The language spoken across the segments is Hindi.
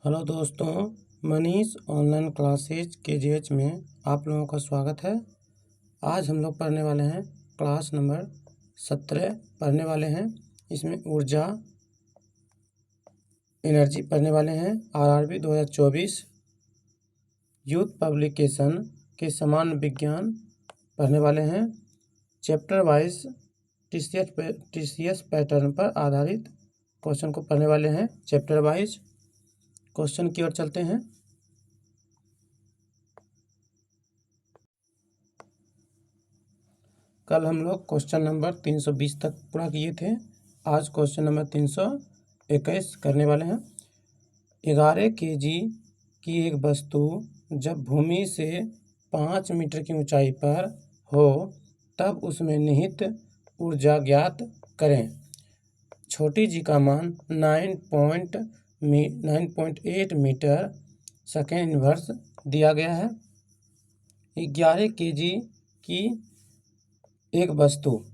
हेलो दोस्तों, मनीष ऑनलाइन क्लासेज KGH में आप लोगों का स्वागत है। आज हम लोग पढ़ने वाले हैं क्लास नंबर 17 पढ़ने वाले हैं। इसमें ऊर्जा एनर्जी पढ़ने वाले हैं। RRB 2024 यूथ पब्लिकेशन के समान विज्ञान पढ़ने वाले हैं। चैप्टर वाइज TCS पैटर्न पर आधारित क्वेश्चन को पढ़ने वाले हैं। चैप्टर वाइज क्वेश्चन की ओर चलते हैं। कल हम लोग क्वेश्चन नंबर 320 तक पूरा किए थे। आज क्वेश्चन नंबर 321 करने वाले हैं। 11 kg की एक वस्तु जब भूमि से 5 मीटर की ऊंचाई पर हो तब उसमें निहित ऊर्जा ज्ञात करें। छोटी जी का मान 9.8 मीटर सेकेंड इनवर्स दिया गया है। 11 kg की एक वस्तु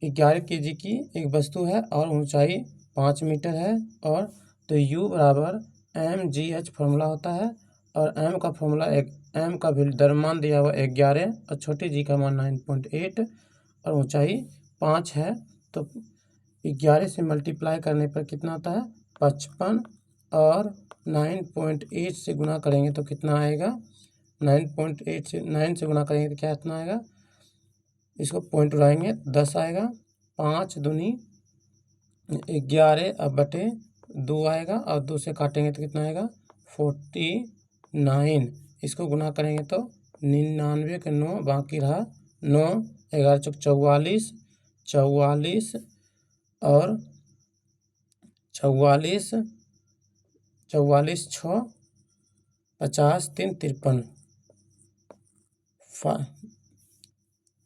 11 kg की एक वस्तु है और ऊंचाई 5 मीटर है। और तो U बराबर mgh फॉर्मूला होता है और m का फॉर्मूला m का द्रव्यमान दिया हुआ 11 और छोटी g का मान 9.8 और ऊंचाई 5 है। तो 11 से मल्टीप्लाई करने पर कितना आता है 55 और 9.8 से गुना करेंगे तो कितना आएगा 9.8 से 9 से गुना करेंगे तो क्या इतना आएगा। इसको पॉइंट उड़ाएंगे 10 आएगा। 5 दूनी 11 अब बटे 2 आएगा और 2 से काटेंगे तो कितना आएगा 49। इसको गुना करेंगे तो 99 के 9 बाकी रहा 9, 11 चौक 44, 44 और 44, 44 6 50 3 53।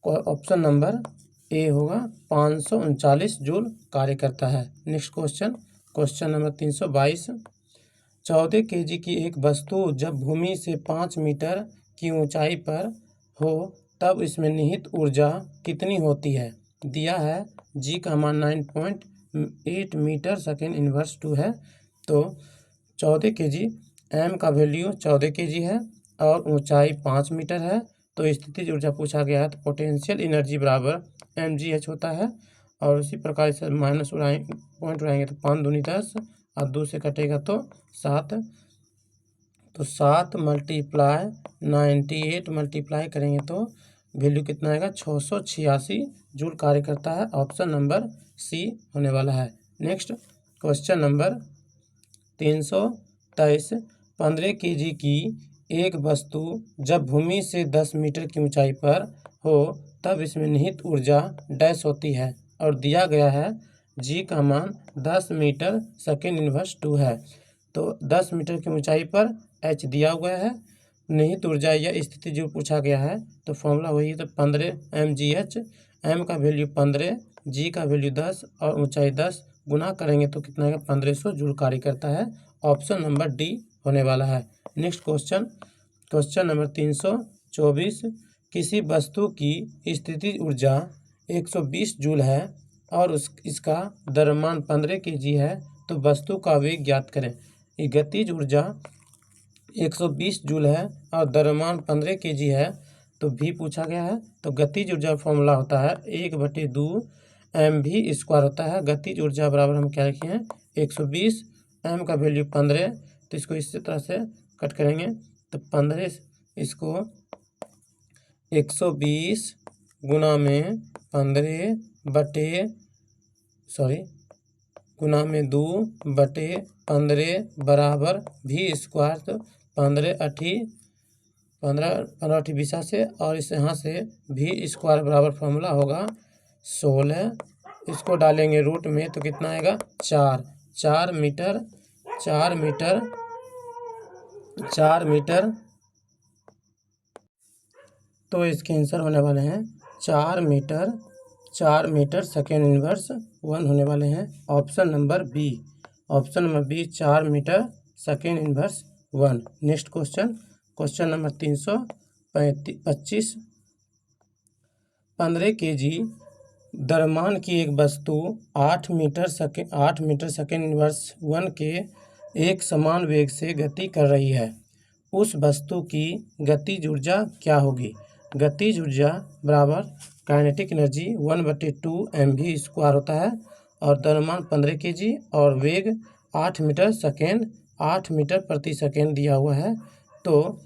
ऑप्शन नंबर ए होगा 539 जूल कार्य करता है। Next question number 322। 14 kg की एक वस्तु जब भूमि से 5 मीटर की ऊंचाई पर हो तब इसमें निहित ऊर्जा कितनी होती है। दिया है G का मान 9.8 मीटर सेकेंड इनवर्स 2 है। तो 14 kg M का वैल्यू 14 kg है और ऊंचाई 5 मीटर है। तो स्थितिज ऊर्जा पूछा गया है तो पोटेंशियल एनर्जी बराबर mgh होता है। और उसी प्रकार से माइनस पॉइंट उड़ाएंगे तो 5 दूनी 10 और 2 से कटेगा तो 7। तो 7 मल्टीप्लाई 98 मल्टीप्लाई करेंगे तो वैल्यू कितना आएगा 686 जूल कार्य करता है। ऑप्शन नंबर सी होने वाला है। Next question number 323। 15 kg की एक वस्तु जब भूमि से 10 मीटर की ऊंचाई पर हो तब इसमें निहित ऊर्जा डैश होती है और दिया गया है G का मान 10 मीटर सेकेंड इनवर्स 2 है। तो 10 मीटर की ऊंचाई पर H दिया हुआ है। निहित ऊर्जा या स्थिति जो पूछा गया है तो फॉर्मूला वही है तो 15 mgh। m का वैल्यू 15, G का वैल्यू 10 और ऊंचाई 10 गुना करेंगे तो कितना आएगा 1500 जूल कार्य करता है। ऑप्शन नंबर डी होने वाला है। Next question number 324। किसी वस्तु की स्थितिज ऊर्जा 120 जूल है और इसका द्रव्यमान 15 kg है तो वस्तु का वेग ज्ञात करें। ये गतिज ऊर्जा 120 जूल है और द्रव्यमान 15 kg है तो भी पूछा गया है। तो गतिज ऊर्जा फॉर्मूला होता है 1/2 mv² होता है। गतिज ऊर्जा बराबर हम क्या लिखे हैं 120, m का वैल्यू 15। तो इसको इसी तरह से कट करेंगे तो 15 इसको 120 गुना में 2/15 बराबर v² तो 15 बीसा से और इस यहाँ से v² बराबर फॉर्मूला होगा 16। इसको डालेंगे रूट में तो कितना आएगा 4 मीटर। तो इसके आंसर होने वाले हैं 4 मीटर सेकेंड इनवर्स 1 होने वाले हैं। Option number B 4 metre second inverse 1। Next question number 325। 15 kg द्रव्यमान की एक वस्तु 8 मीटर सेकेंड इनवर्स 1 के एक समान वेग से गति कर रही है, उस वस्तु की गतिज ऊर्जा क्या होगी? गतिज ऊर्जा बराबर काइनेटिक एनर्जी 1/2 mv² होता है और द्रव्यमान 15 kg और वेग 8 मीटर सेकेंड 8 मीटर प्रति सेकेंड दिया हुआ है। तो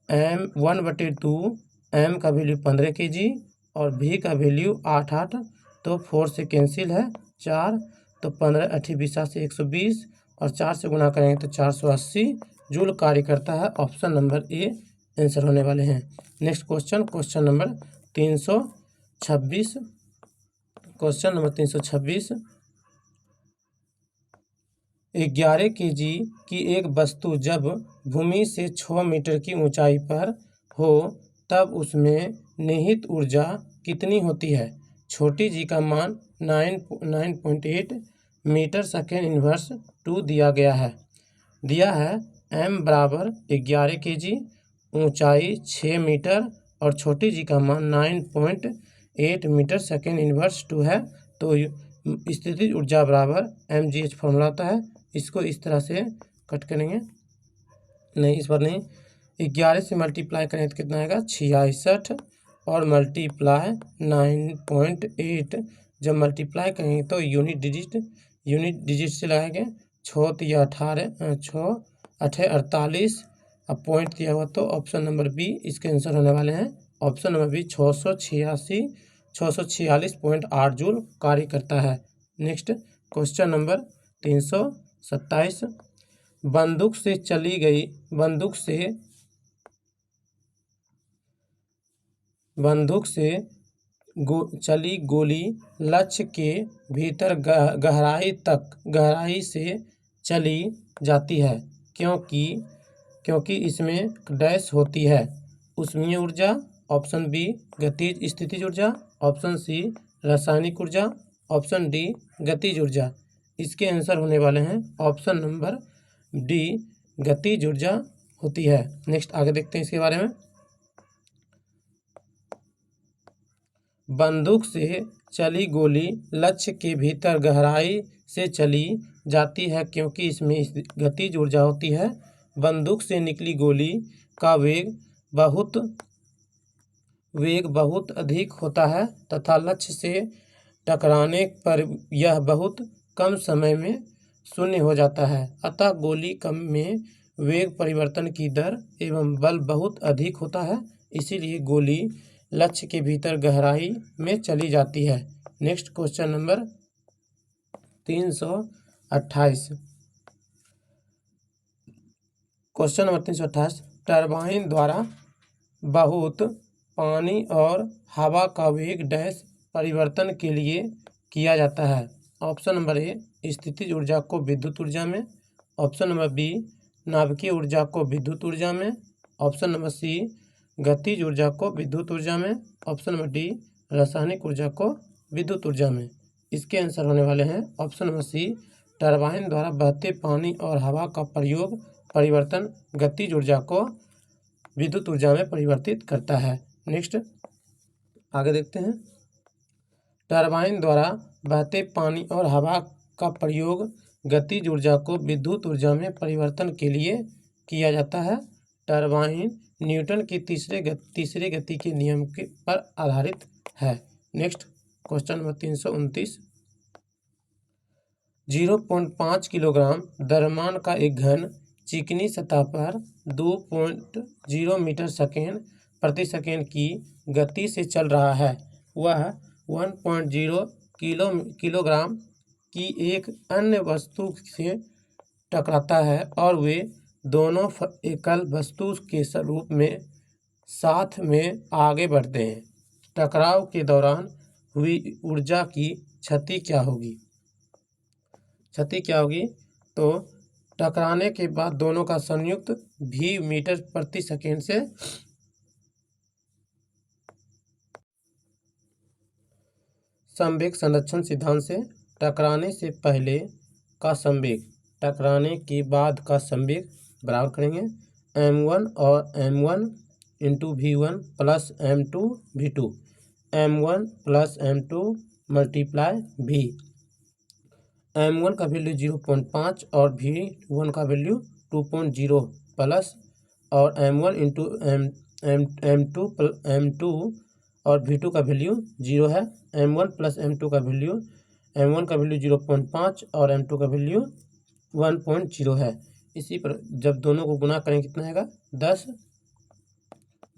m1/2 m का वैल्यू 15 kg और v का वैल्यू 8 तो 4 से कैंसिल है 4 तो 15 8 20 से 120 और 4 से गुणा करेंगे तो 480 जूल कार्य करता है। ऑप्शन नंबर ए आंसर होने वाले हैं। Next question number 326। Question number 326। 11 kg की एक वस्तु जब भूमि से 6 मीटर की ऊंचाई पर हो तब उसमें निहित ऊर्जा कितनी होती है? छोटी जी का मान 9.8 मीटर सेकेंड इनवर्स 2 दिया है m बराबर 11 kg, ऊंचाई 6 मीटर और छोटी जी का मान 9.8 मीटर सेकेंड इनवर्स 2 है। तो स्थितिज ऊर्जा बराबर mgh फॉर्मूला होता है। इसको इस तरह से कट करेंगे, नहीं इस बार नहीं, 11 से मल्टीप्लाई करें तो कितना आएगा 66 और मल्टीप्लाई 9.8 जब मल्टीप्लाई करेंगे तो यूनिट डिजिट से लगाएंगे। 6 तो यह 18 6 8 48 अब पॉइंट दिया हुआ तो ऑप्शन नंबर बी इसके आंसर होने वाले हैं। ऑप्शन नंबर बी 646.8 जूल कार्य करता है। Next question number 327। बंदूक से चली गोली लक्ष्य के भीतर गहराई से चली जाती है क्योंकि इसमें डैश होती है। ऊष्मीय ऊर्जा, ऑप्शन बी गतिज स्थितिज ऊर्जा, ऑप्शन सी रासायनिक ऊर्जा, ऑप्शन डी गतिज ऊर्जा। इसके आंसर होने वाले हैं ऑप्शन नंबर डी गतिज ऊर्जा होती है। नेक्स्ट आगे देखते हैं इसके बारे में। बंदूक से चली गोली लक्ष्य के भीतर गहराई से चली जाती है क्योंकि इसमें गतिज ऊर्जा होती है। बंदूक से निकली गोली का वेग बहुत अधिक होता है तथा लक्ष्य से टकराने पर यह बहुत कम समय में शून्य हो जाता है। अतः गोली में वेग परिवर्तन की दर एवं बल बहुत अधिक होता है, इसीलिए गोली लक्ष्य के भीतर गहराई में चली जाती है। Next question number 328। Question number 328। Turbine द्वारा बहुत पानी और हवा का वेग डैश परिवर्तन के लिए किया जाता है। ऑप्शन नंबर ए स्थितिज ऊर्जा को विद्युत ऊर्जा में, ऑप्शन नंबर बी नाभिकीय ऊर्जा को विद्युत ऊर्जा में, ऑप्शन नंबर सी गतिज ऊर्जा को विद्युत ऊर्जा में, ऑप्शन नंबर डी रासायनिक ऊर्जा को विद्युत ऊर्जा में। इसके आंसर होने वाले हैं ऑप्शन नंबर सी टरबाइन द्वारा बहते पानी और हवा का परिवर्तन गतिज ऊर्जा को विद्युत ऊर्जा में परिवर्तित करता है। नेक्स्ट आगे देखते हैं। टरबाइन द्वारा बहते पानी और हवा का प्रयोग गतिज ऊर्जा को विद्युत ऊर्जा में परिवर्तन के लिए किया जाता है। टरबाइन न्यूटन की तीसरे गति के नियम पर आधारित है। Next question number 329। 0.5 किलोग्राम द्रव्यमान का एक घन चिकनी सतह पर 2.0 मीटर सेकेंड प्रति सेकेंड की गति से चल रहा है। वह 1.0 किलोग्राम की एक अन्य वस्तु से टकराता है और वे दोनों एकल वस्तु के रूप में साथ में आगे बढ़ते हैं। टकराव के दौरान हुई ऊर्जा की क्षति क्या होगी? तो टकराने के बाद दोनों का संयुक्त v मीटर प्रति सेकेंड से संवेग संरक्षण सिद्धांत से टकराने से पहले का संवेग टकराने के बाद का संवेग बराबर करेंगे m1 और m1 into v1 plus m2 v2, m1 plus m2 multiply v। M1 का वैल्यू 0.5 और V1 का वैल्यू 2.0 प्लस और M1 इंटू M2 और V2 का वैल्यू 0 है। M1 प्लस M2 का वैल्यू M1 का वैल्यू 0.5 और M2 का वैल्यू 1.0 है। इसी पर जब दोनों को गुना करेंगे कितना आएगा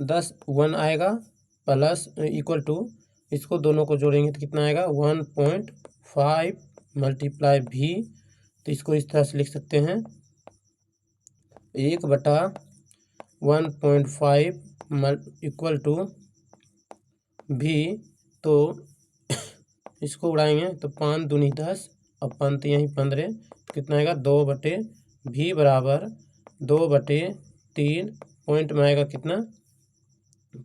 10 1 आएगा प्लस इक्वल टू इसको दोनों को जोड़ेंगे तो कितना आएगा 1.5 मल्टीप्लाई V। तो इसको इस तरह से लिख सकते हैं 1/1.5 इक्वल टू V। तो इसको उड़ाएंगे तो 5 दूनी 10 और 5 तो यहीं 15 कितना आएगा 2/V बराबर 2/3 पॉइंट में आएगा कितना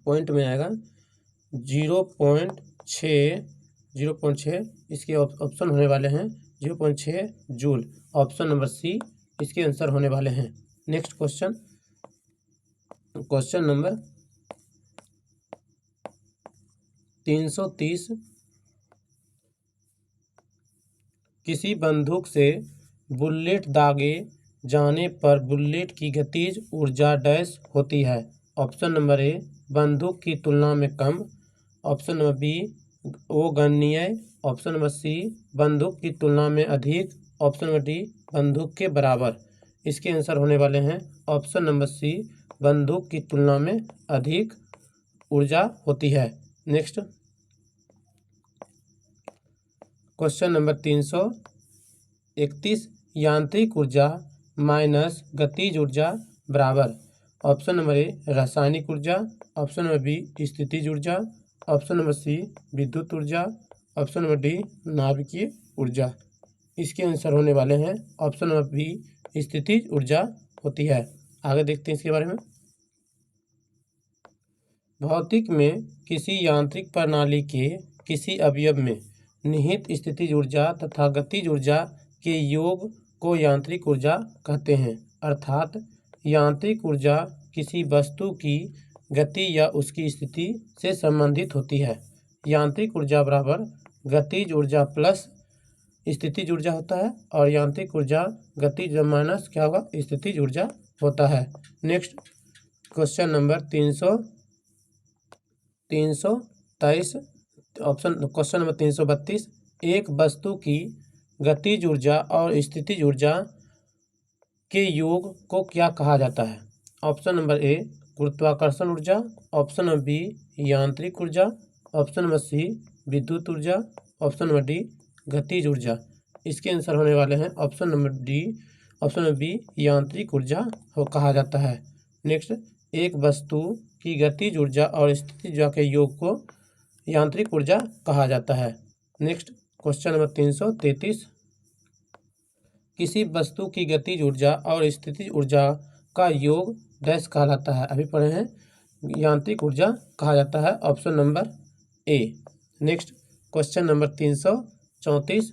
पॉइंट में आएगा 0.6 इसके ऑप्शन होने वाले हैं 0.6 जूल। ऑप्शन नंबर सी इसके आंसर होने वाले हैं। Next question number 330। किसी बंदूक से बुलेट दागे जाने पर बुलेट की गतिज ऊर्जा डैश होती है। ऑप्शन नंबर ए बंदूक की तुलना में कम, ऑप्शन नंबर बी अगणनीय, ऑप्शन नंबर सी बंदूक की तुलना में अधिक, ऑप्शन नंबर डी बंदूक के बराबर। इसके आंसर होने वाले हैं ऑप्शन नंबर सी बंदूक की तुलना में अधिक ऊर्जा होती है। Next question number 331। यांत्रिक ऊर्जा माइनस गतिज ऊर्जा बराबर। ऑप्शन नंबर ए रासायनिक ऊर्जा, ऑप्शन नंबर बी स्थितिज ऊर्जा, ऑप्शन नंबर सी विद्युत ऊर्जा, ऑप्शन नंबर डी नाभिकीय ऊर्जा। इसके आंसर होने वाले हैं ऑप्शन नंबर बी स्थितिज ऊर्जा होती है। आगे देखते हैं इसके बारे में। भौतिक में किसी यांत्रिक प्रणाली के किसी अवयव में निहित स्थितिज ऊर्जा तथा गतिज ऊर्जा के योग को यांत्रिक ऊर्जा कहते हैं। अर्थात यांत्रिक ऊर्जा किसी वस्तु की गति या उसकी स्थिति से संबंधित होती है। यांत्रिक ऊर्जा बराबर गतिज ऊर्जा प्लस स्थितिज ऊर्जा होता है और यांत्रिक ऊर्जा गतिज माइनस क्या होगा स्थितिज ऊर्जा होता है। Next question number 323। Question number 332। एक वस्तु की गतिज ऊर्जा और स्थितिज ऊर्जा के योग को क्या कहा जाता है। ऑप्शन नंबर ए गुरुत्वाकर्षण ऊर्जा, ऑप्शन नंबर बी यांत्रिक ऊर्जा, ऑप्शन नंबर सी विद्युत ऊर्जा, ऑप्शन नंबर डी गतिज ऊर्जा। इसके आंसर होने वाले हैं option number D, option number B यांत्रिक ऊर्जा को कहा जाता है। नेक्स्ट एक वस्तु की गतिज ऊर्जा और स्थितिज ऊर्जा के योग को यांत्रिक ऊर्जा कहा जाता है। Next question number 333। किसी वस्तु की गतिज ऊर्जा और स्थितिज ऊर्जा का योग डैश कहलाता है। अभी पढ़े हैं यांत्रिक ऊर्जा कहा जाता है, option number A. Next question number 334।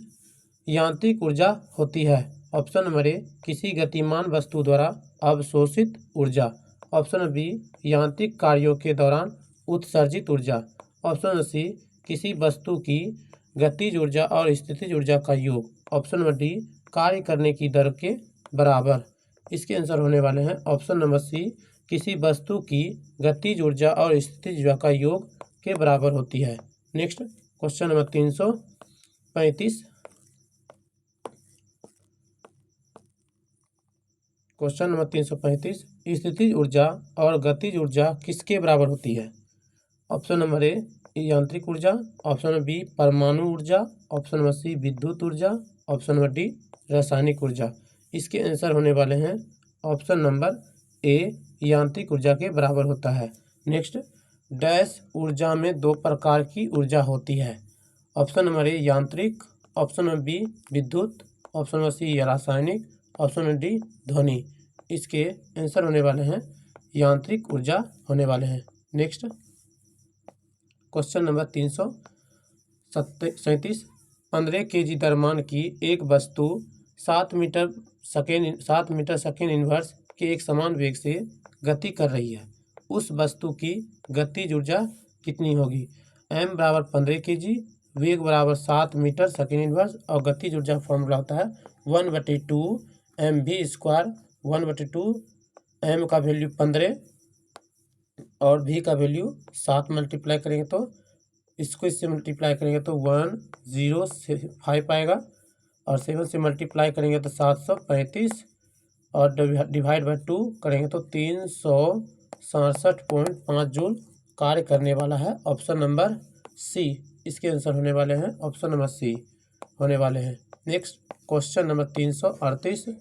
यांत्रिक ऊर्जा होती है ऑप्शन नंबर ए किसी गतिमान वस्तु द्वारा अवशोषित ऊर्जा, ऑप्शन नंबर बी यांत्रिक कार्यों के दौरान उत्सर्जित ऊर्जा, ऑप्शन नंबर सी किसी वस्तु की गतिज ऊर्जा और स्थितिज ऊर्जा का योग, ऑप्शन नंबर डी कार्य करने की दर के बराबर। इसके आंसर होने वाले हैं ऑप्शन नंबर सी किसी वस्तु की गतिज ऊर्जा और स्थितिज ऊर्जा का योग के बराबर होती है। Next question number 335। Question number 335। स्थितिज ऊर्जा और गतिज ऊर्जा किसके बराबर होती है। ऑप्शन नंबर ए यांत्रिक ऊर्जा, ऑप्शन नंबर बी परमाणु ऊर्जा, ऑप्शन नंबर सी विद्युत ऊर्जा, ऑप्शन नंबर डी रासायनिक ऊर्जा। इसके आंसर होने वाले हैं ऑप्शन नंबर ए यांत्रिक ऊर्जा के बराबर होता है। नेक्स्ट डैश ऊर्जा में दो प्रकार की ऊर्जा होती है। ऑप्शन नंबर ए यांत्रिक, ऑप्शन नंबर बी विद्युत, ऑप्शन नंबर सी रासायनिक, ऑप्शन नंबर डी ध्वनि। इसके आंसर होने वाले हैं यांत्रिक ऊर्जा होने वाले हैं। Next question number 337। 15 kg द्रव्यमान की एक वस्तु 7 मीटर सेकेंड इनवर्स के एक समान वेग से गति कर रही है। उस वस्तु की गतिज ऊर्जा कितनी होगी। m बराबर 15 kg, वेग बराबर 7 मीटर सेकेंड इनवर्स और गतिज ऊर्जा फॉर्मूला होता है 1/2 mv²। 1/2 m का वैल्यू 15 और v का वैल्यू 7 मल्टीप्लाई करेंगे तो इसको इससे मल्टीप्लाई करेंगे तो 105 आएगा और 7 से मल्टीप्लाई करेंगे तो 735 और डिवाइड बाय 2 करेंगे तो 367.5 जूल कार्य करने वाला है। ऑप्शन नंबर सी इसके आंसर होने वाले हैं। ऑप्शन नंबर सी होने वाले हैं। Next question number 338।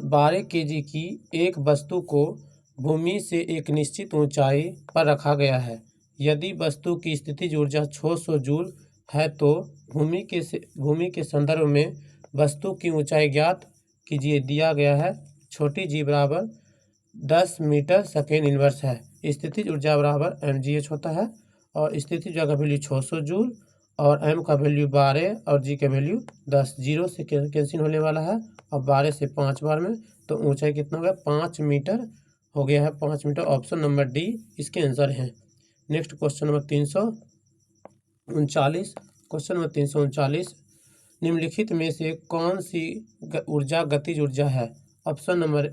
12 kg की एक वस्तु को भूमि से एक निश्चित ऊंचाई पर रखा गया है। यदि वस्तु की स्थितिज ऊर्जा 600 जूल है तो भूमि के संदर्भ में वस्तु की ऊंचाई ज्ञात कीजिए। दिया गया है छोटी जी बराबर 10 मीटर सेकेंड इनवर्स है। स्थितिज ऊर्जा बराबर mgh होता है और स्थितिज ऊर्जा का वैल्यू 600 जूल और m का वैल्यू 12 और g का वैल्यू 10। 0 से कैंसिल होने वाला है और 12 से 5 बार में तो ऊंचाई कितना हो गया 5 मीटर हो गया है। 5 मीटर ऑप्शन नंबर डी इसके आंसर हैं। Next question number 339। Question number 339 निम्नलिखित में से कौन सी ऊर्जा गतिज ऊर्जा है। ऑप्शन नंबर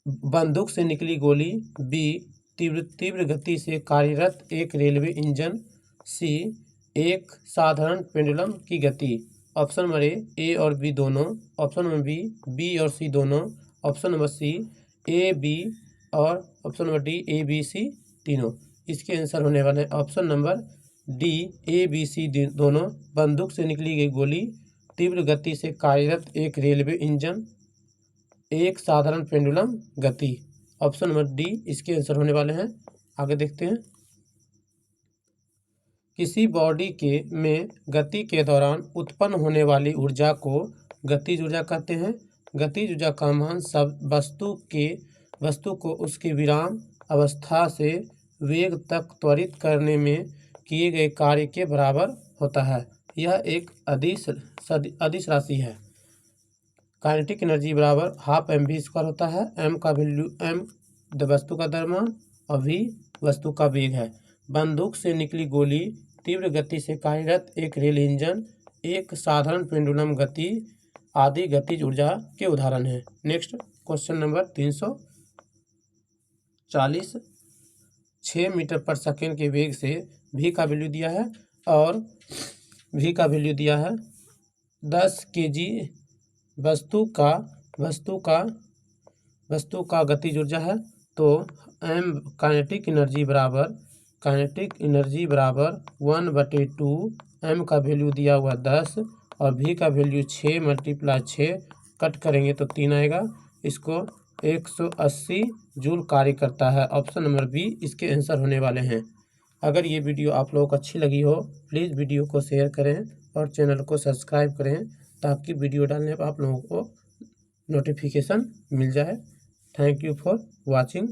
बंदूक से निकली गोली, बी तीव्र गति से कार्यरत एक रेलवे इंजन, सी एक साधारण पेंडुलम की गति। ऑप्शन नंबर ए और बी दोनों, ऑप्शन नंबर बी और सी दोनों, option number C A B और option number D A B C तीनों। इसके आंसर होने वाले हैं option number D A B C दोनों। बंदूक से निकली गई गोली, तीव्र गति से कार्यरत एक रेलवे इंजन, एक साधारण पेंडुलम गति। ऑप्शन नंबर डी इसके आंसर होने वाले हैं। आगे देखते हैं। किसी बॉडी में गति के दौरान उत्पन्न होने वाली ऊर्जा को गतिज ऊर्जा कहते हैं। गतिज ऊर्जा का मान सब वस्तु को उसके विराम अवस्था से वेग तक त्वरित करने में किए गए कार्य के बराबर होता है। यह एक अदिश राशि है। काइनेटिक एनर्जी बराबर 12 mv² होता है। m का वैल्यू m वस्तु का द्रव्यमान और v वस्तु का वेग है। बंदूक से निकली गोली, तीव्र गति से कार्यरत एक रेल इंजन, एक साधारण पेंडुलम गति आदि गतिज ऊर्जा के उदाहरण हैं। Next question number 340। 6 मीटर पर सेकेंड के वेग से v का वैल्यू दिया है और v का वैल्यू दिया है 10 kg। वस्तु का गतिज ऊर्जा है तो m काइनेटिक एनर्जी बराबर 1/2 m का वैल्यू दिया हुआ 10 और v का वैल्यू 6 × 6 कट करेंगे तो 3 आएगा। इसको 180 जूल कार्य करता है। ऑप्शन नंबर बी इसके आंसर होने वाले हैं। अगर ये वीडियो आप लोगों को अच्छी लगी हो प्लीज़ वीडियो को शेयर करें और चैनल को सब्सक्राइब करें ताकि वीडियो डालने पर आप लोगों को नोटिफिकेशन मिल जाए। Thank you for watching.